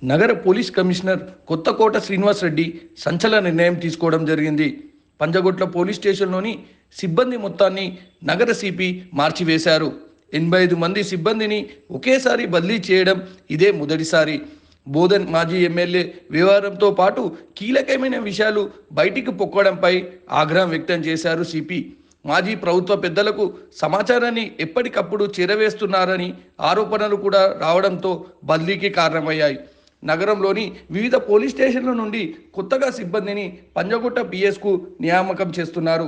నగర police commissioner Kothakota Srinivas Reddy సంచలన నిర్ణయం తీసుకోవడం జరిగింది. పంజగుట్ల పోలీస్ స్టేషన్లోని సిబ్బంది మొత్తాన్ని నగర సిపి మార్చివేశారు. 85 మంది సిబ్బందిని ఒకేసారి బదిలీ చేయడం ఇదే మొదటిసారి. బోధన్ మాజీ ఎమ్మెల్యే వ్యవహారంతో పాటు కీలకమైన విషయాలు బయటికి పొక్కడంపై ఆగ్రహం వ్యక్తం చేశారు సిపి. మాజీ ప్రభుత్వ పెద్దలకు సమాచారాన్ని ఎప్పటికప్పుడు చేరవేస్తున్నారని ఆరోపణలు కూడా రావడంతో బదిలీకి కారణమయ్యాయి. నగరంలోని వివిధ పోలీస్ స్టేషన్ల నుండి కొత్తగా సిబ్బందిని పంజగుట్ట పిఎస్కు నియామకం చేస్తున్నారు.